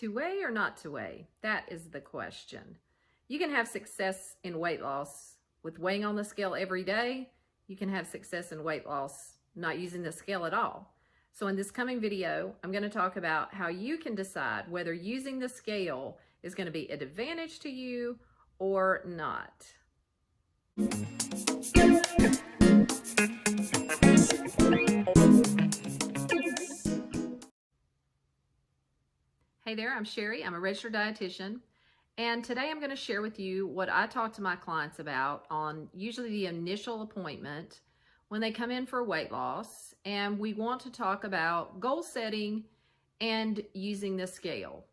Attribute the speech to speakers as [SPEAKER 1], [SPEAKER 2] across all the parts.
[SPEAKER 1] To weigh or not to weigh? That is the question. You can have success in weight loss with weighing on the scale every day. You can have success in weight loss not using the scale at all. So in this coming video, I'm going to talk about how you can decide whether using the scale is going to be an advantage to you or not. Hey there, I'm Sherri. I'm a registered dietitian, and today I'm going to share with you what I talk to my clients about on usually the initial appointment when they come in for weight loss, and we want to talk about goal setting and using the scale.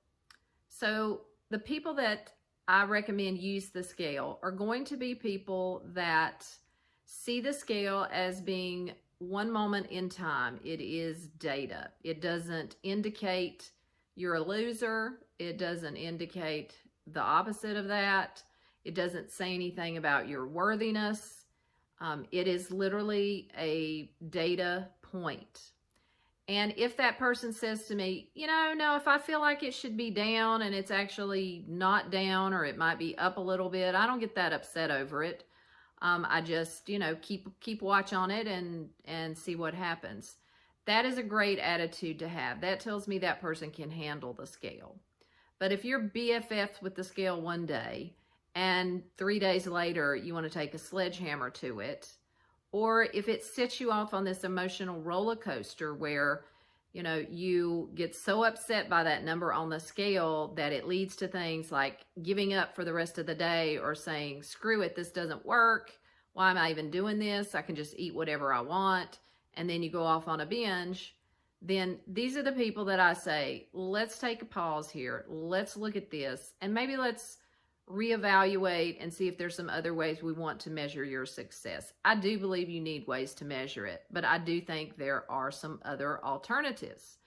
[SPEAKER 1] So the people that I recommend use the scale are going to be people that see the scale as being one moment in time. It is data. It doesn't indicate you're a loser. It doesn't indicate the opposite of that. It doesn't say anything about your worthiness. It is literally a data point. And if that person says to me, no, if I feel like it should be down and it's actually not down, or it might be up a little bit, I don't get that upset over it. I just, keep watch on it and see what happens. That is a great attitude to have. That tells me that person can handle the scale. But if you're BFFs with the scale one day and 3 days later you want to take a sledgehammer to it, or if it sets you off on this emotional roller coaster where, you get so upset by that number on the scale that it leads to things like giving up for the rest of the day or saying, screw it, this doesn't work. Why am I even doing this? I can just eat whatever I want. And then you go off on a binge, then these are the people that I say, let's take a pause here. Let's look at this, and maybe let's reevaluate and see if there's some other ways we want to measure your success. I do believe you need ways to measure it, but I do think there are some other alternatives.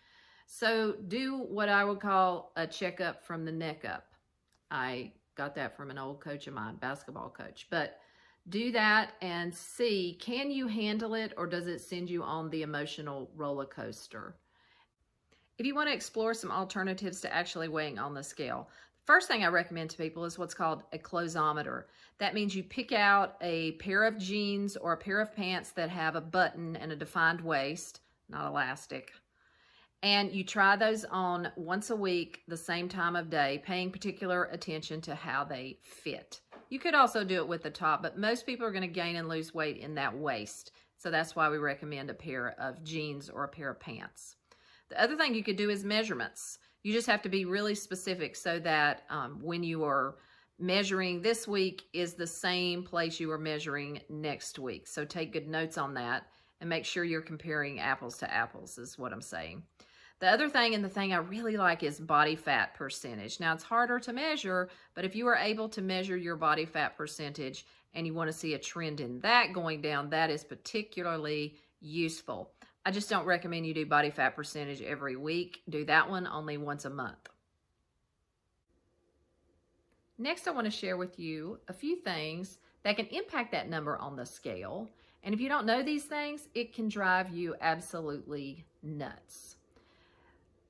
[SPEAKER 1] So do what I would call a checkup from the neck up. I got that from an old coach of mine, basketball coach, but do that and see, can you handle it, or does it send you on the emotional roller coaster? If you want to explore some alternatives to actually weighing on the scale, the first thing I recommend to people is what's called a closeometer. That means you pick out a pair of jeans or a pair of pants that have a button and a defined waist, not elastic, and you try those on once a week, the same time of day, paying particular attention to how they fit. You could also do it with the top, but most people are going to gain and lose weight in that waist. So that's why we recommend a pair of jeans or a pair of pants. The other thing you could do is measurements. You just have to be really specific so that when you are measuring this week is the same place you are measuring next week. So take good notes on that and make sure you're comparing apples to apples is what I'm saying. The other thing, and the thing I really like, is body fat percentage. Now, it's harder to measure, but if you are able to measure your body fat percentage and you want to see a trend in that going down, that is particularly useful. I just don't recommend you do body fat percentage every week. Do that one only once a month. Next, I want to share with you a few things that can impact that number on the scale. And if you don't know these things, it can drive you absolutely nuts.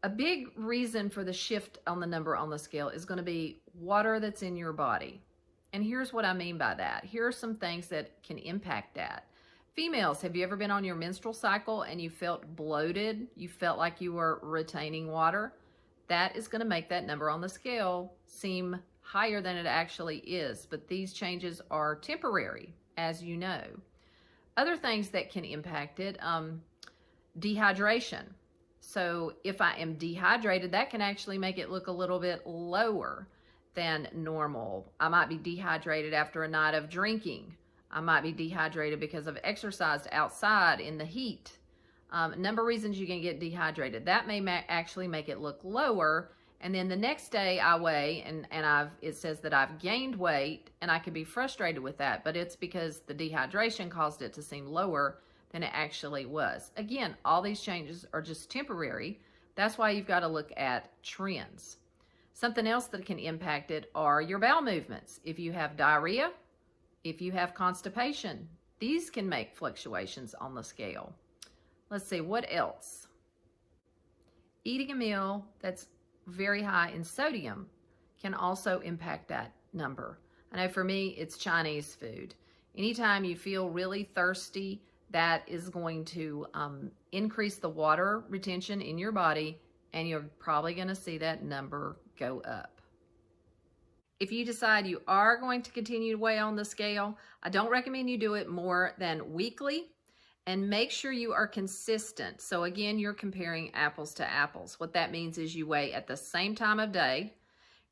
[SPEAKER 1] A big reason for the shift on the number on the scale is going to be water that's in your body. And here's what I mean by that. Here are some things that can impact that. Females, have you ever been on your menstrual cycle and you felt bloated? You felt like you were retaining water? That is going to make that number on the scale seem higher than it actually is. But these changes are temporary, as you know. Other things that can impact it, dehydration. So if I am dehydrated, that can actually make it look a little bit lower than normal. I might be dehydrated after a night of drinking. I might be dehydrated because I've exercised outside in the heat. A number of reasons you can get dehydrated. That may actually make it look lower. And then the next day I weigh and it says that I've gained weight, and I can be frustrated with that, but it's because the dehydration caused it to seem lower than it actually was. Again, all these changes are just temporary. That's why you've got to look at trends. Something else that can impact it are your bowel movements. If you have diarrhea, if you have constipation, these can make fluctuations on the scale. Let's see, what else? Eating a meal that's very high in sodium can also impact that number. I know for me, it's Chinese food. Anytime you feel really thirsty, that is going to increase the water retention in your body, and you're probably going to see that number go up. If you decide you are going to continue to weigh on the scale, I don't recommend you do it more than weekly, and make sure you are consistent. So again, you're comparing apples to apples. What that means is you weigh at the same time of day.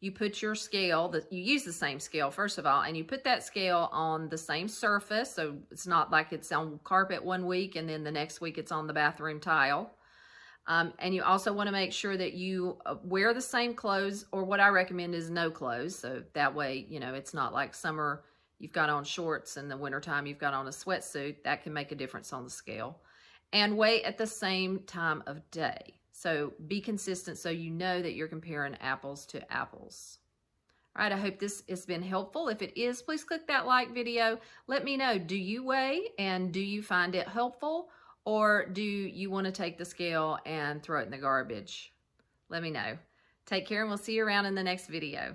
[SPEAKER 1] You put your scale, you use the same scale first of all, and you put that scale on the same surface. So it's not like it's on carpet one week and then the next week it's on the bathroom tile. And you also want to make sure that you wear the same clothes, or what I recommend is no clothes. So that way, you know, it's not like summer you've got on shorts and the wintertime you've got on a sweatsuit. That can make a difference on the scale. And weigh at the same time of day. So be consistent so you know that you're comparing apples to apples. All right, I hope this has been helpful. If it is, please click that like video. Let me know, do you weigh and do you find it helpful, or do you want to take the scale and throw it in the garbage? Let me know. Take care, and we'll see you around in the next video.